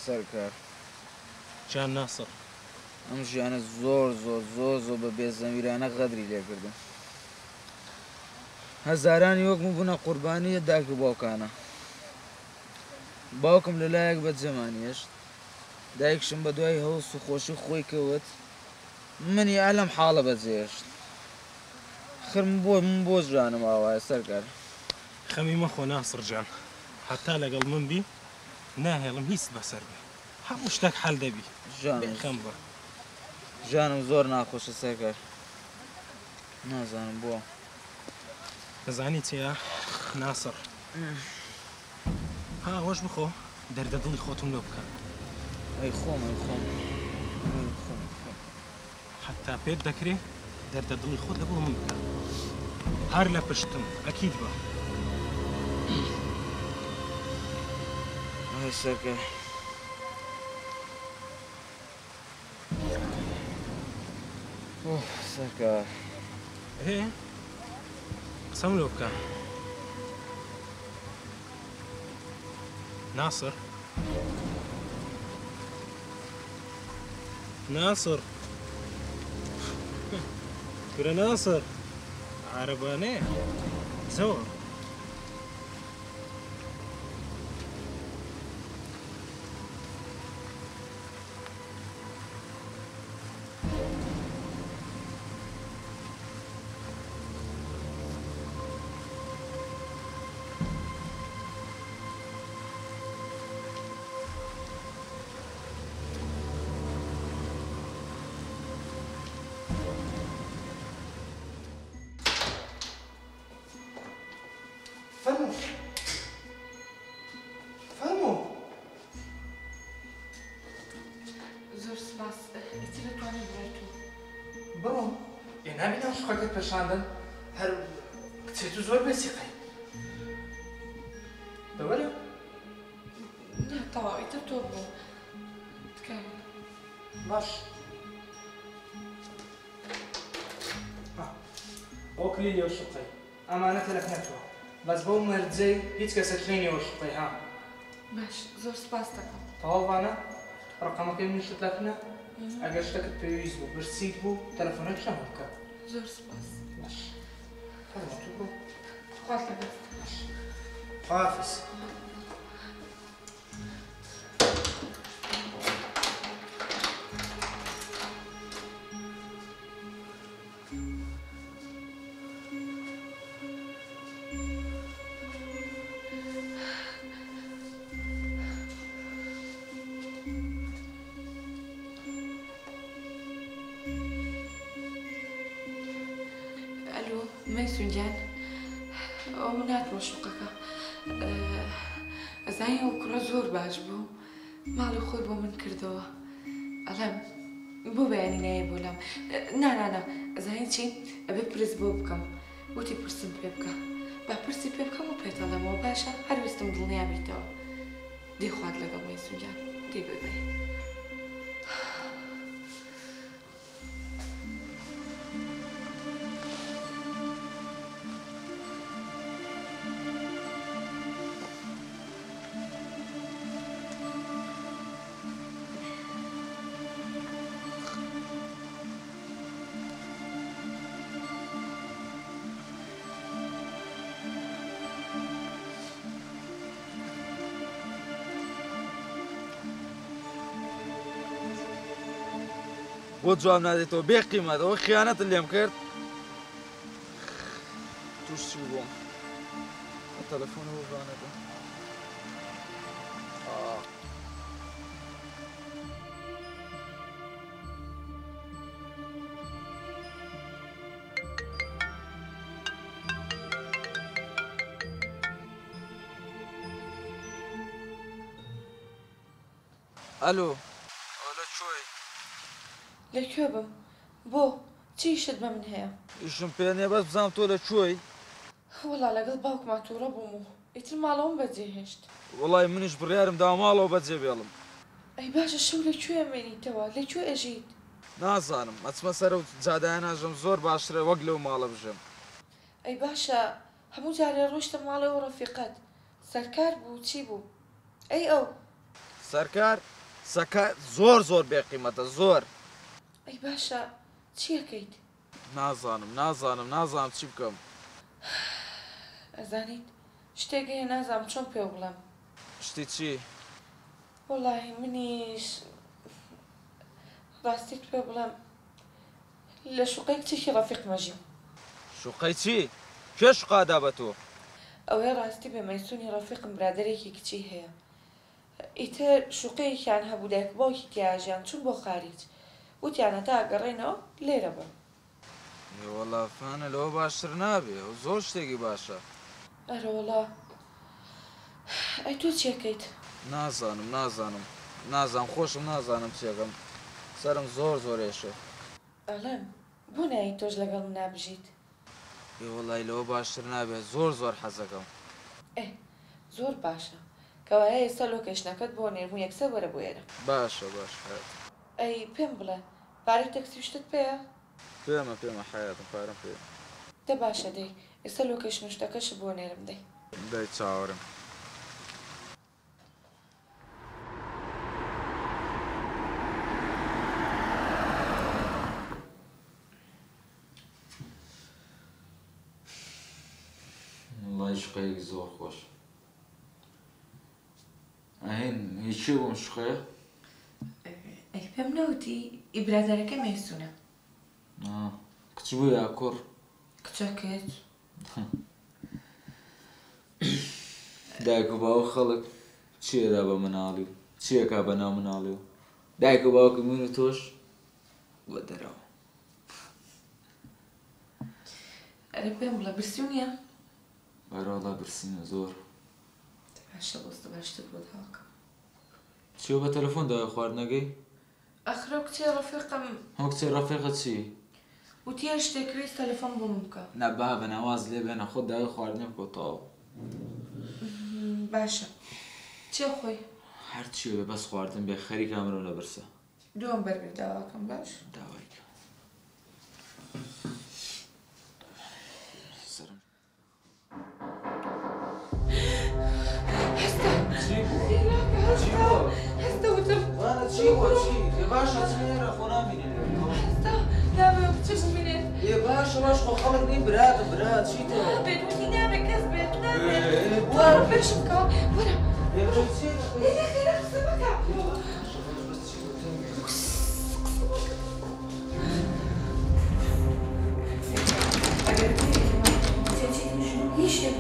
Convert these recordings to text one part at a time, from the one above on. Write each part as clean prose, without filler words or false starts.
سەرکار جان ناسر ئەم ژیانە زۆر زۆر زۆر زۆر بە بێزەمیرانە غەدری لێکردم هەزارانی وەکم بوونە قوربانیە دایک و باوکانە باوکم لەلایەک بەجێمانیێشت دایکشم بە دوای هەوس و خۆشی خۆی کەوت منی ئەلەم حاڵە بەجێهێشت خرم بۆ ژانم ئاوایە سەرکار خەمی مەخۆ ناسر جان حتا لەگەڵ من بی ناهێڵم هیچ بەسەر بێ هەموو شتێک حەل دەبی خەم بە ژانم زۆر ناخۆشە سەرکار نازانم بۆ دەزانی چیە ناسر ها وەش بخۆ دەردە دڵی خۆتم لێ بکە ئەی خۆم حتا پێت دەکرێ دەردە دڵی خۆت لە بۆ من بکە هەر لە پشتم ئەکید بە ئەی سەرکار سەرکار هێ قسەم لێ بکە ناصر ناصر كرة ناصر عربانية زور فەرموو زۆر سپاس ئیتر دەتوانێت بڕێتەوە بڕۆم نابینەوە شوقەکەت پێشاندن هەر کچێت و زۆر بێسیقەی بەوەرە ناتەوا ئیتر تۆ بڕۆ تکایە باش ئەو کلینیەوە شوقەی ئەمانە تەلەف نەتوە بەس بەو مەرجەی هیچ کەسە کلینیەوە شوقەی ها باش زۆر سپاس دەکەم تەواوانە ڕقەمەکەی منشت لەکنە ئەگەر شتێکت پێویست بوو برسیت بوو تەلەفۆنەت شەمە بکە زۆر سپاس باش فەرموو تو بڕۆ خوات لەبێت باش خواحافظ مەیسون گیان ئەو من هاتمە شوقەکە ئەزانی ئەو کوڕە زۆر باش بوو ماڵی خۆی بۆ من کردەوە ئەڵێم بۆ بەیانی نایە بۆ لام نانانە ئەزانی چی ئەبێ پرس بۆ بکەم وتی پرسم پێ بکە با پرسی پێ بکەم و پێتەڵەمەوە باشە هەر ویستم دڵنیا بیتەوە دێ خوات لەگەڵ مەیسون گیان دێ ببێ بۆ جواب نادێتەوە بێ قیمەتەوە خیانەتت لێم کرد توش چی بووم تەلەفۆنەوە بانەکە ئەلۆ لەکوێ بم بۆ چی ئیشت بە من هەیە ئیشم پێ نییە بەس بزانم تۆ لەکوێی وەڵا لەگەڵ باوکمان تووڕە بووم و ئیتر ماڵەوەم بەجێهێشت وەڵای منیش بڕیارم دا ماڵەوە بەجێ بێڵم ئەی باشە شەو لەکوێ مێنیتەوە لەکوێ ئەژیت نازانم ئەچمە سەرە و جادایان ئاژەم زۆر باشترە وەک لەو ماڵە بژەم ئەی باشە هەموو جارێ ڕۆیشتە ماڵەوە ڕەفیقەت سەرکار بوو چی بوو ئەی ئەو سەرکار سەکە زۆر بێقیمەتە زۆر. ئەی باشە چیەکەیت؟ نازانم چی بکەم. ئەزانیت شتێک هەیە نازانم چۆن پێ بڵێم. شتی چی؟ وەڵاهی منیش ڕاستیت پێ بڵێم لە شوقەی کچێکی ڕەفیقمە ژیم. شوقەی چی؟ کێ شوقادا بە تۆ؟ ئەوەی ڕاستی بە مەیسونی ڕەفیقم برادەرێکی کچی هەیە. ئیتر شوقەیەکیان هەبوو دایک باوکی تیاژیان چوون بۆ خارج. وتیانە تا ئەگەڕێنەوە لێرە بن. وەڵا فانە لەوە باشتر نابێ و زۆر شتێکی باشە. ئەرە وەڵا ئەی تۆ چیەکەیت؟ نازانم خۆشم نازانم چێکەم. سەرم زۆر ێشە. ئەڵێم بۆ نایی تۆش لەگەڵ من نابژیت؟ وەڵای لەوە باشتر نابێ زۆر حەزەکەم. زۆر باشە کەوایە ئێستا لۆکێشنەکەت بۆ نێربوون یەکسەر وەرە بۆ ئێرە. باشە ئەی پێم بڵێ پارەی تەکسی شتت پێیە؟ پێمە حەیاتم پارەم پێ. دە باشە دەی ئێستا لۆکێشن شتەکەش بۆ نێرم دەی چاوەڕم. وڵای شوقەیەکی زۆر خۆش. ئەهێن هیچی بۆم شوقەیە؟ ئەی پێم نەوتی ئیبرادەرەکە مەیسونە. کچ بوو یا کوڕ؟ کچەکەت. دایک و باوک خەڵک چیەدا بە مناڵی و چیەکا بە ناو مناڵی و دایک و باوکی من و تۆش بۆ دەرەوە. ئەرە پێم بڵێ برسیو نییە؟ وەڵا برسینە زۆر. باشە بۆستە باشتر بۆ داوەکەم. چیوە بە تەلەفۆن داوای خواردنەکەی؟ ئەخرە کچێ ڕەفیقم. ئەو کچێ ڕەفیقت چی؟ وتیە شتێک ویست تەلەفۆن بۆ من بکە. نە با بە ناواز لێ بێنە خۆت داوای خواردنە بکە تەواو. باشە چێ خۆی؟ هەر چی بێ بەس خواردن بێ خەریکا مرۆ لە برسە. دووەم بەربێ داواکەم باش؟ داوای کە. سەرم. هەستا وتم. چی بۆ چی؟ باشە چێرە خۆ نامینێ. هەستا نابێ بچش بینێت. باش خۆ خەڵک نین برات چی تۆ؟ نابێت وتی نابێت کەس بێت نابێت. وەرە پێشم بکەوە وەرە. خێرا قسە مەکە. ئەگەر هیچ شتێک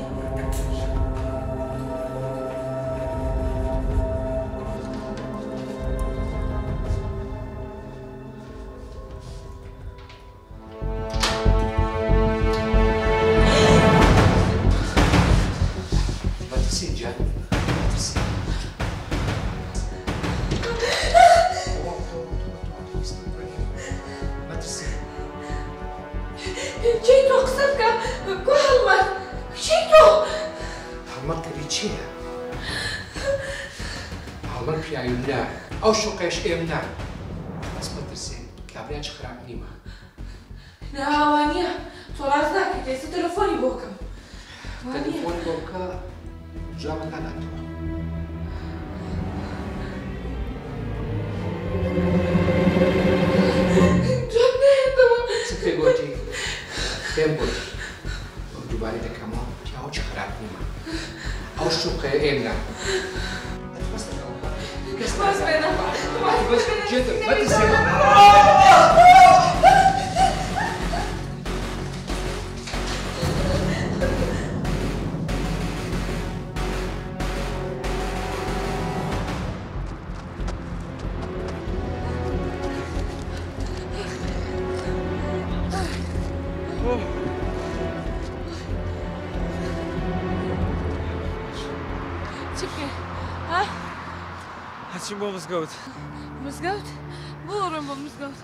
ئەو شوقەش ئێم نا بەس مەترسێن کابرا چ خراپ نیمە. ناوانیە تۆ ڕاست ناکەیت ئێستا تەلەفۆنی بۆ بکەم. تەلەفۆن بۆ بکە جوابەکە ناتوە. جواب نایەتەوە. چ پێ گوتی؟ پێم گوت دووبارە دەکەمەوە پیاوە چ خراپ نیمە. ئەو شوقە ئێم نا. باز بێنە. جێتر مەترسێن. چی بکەین؟ ها؟ هەچین بۆ مزگەوت. مزگەوت؟ بۆ ڕۆین بۆ مزگەوت.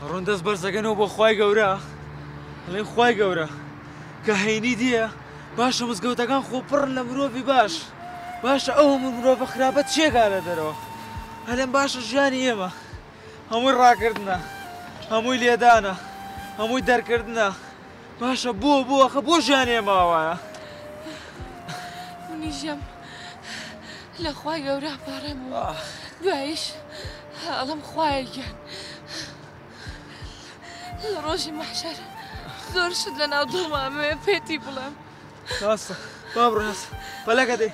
ڕوون دەست بەرزەکەنەوە بۆ خوای گەورە. ئەڵێن خوای گەورە کە هەینی دیە باشە مزگەوتەکان خۆ پڕن لە مرۆڤی باش. باشە ئەو مرۆڤە خراپەت چێکا لە دەرەوە. هەلێن باشە ژیانی ئێمە هەمووی ڕاکردنە، هەمووی لێدانە، هەمووی دەرکردنە. باشە بۆ ئەخە بۆ ژیانی ئێمە ئەوایە. منیژەم لە خوای گەورە پارەم دوایش ئەڵەم خوایە گیان لە ڕۆژی مەحشەر زۆر شت لە ناو دڵمامەوێ پێتی بڵێم ڕاستە با بڕۆ ناسە بەلەکە دێ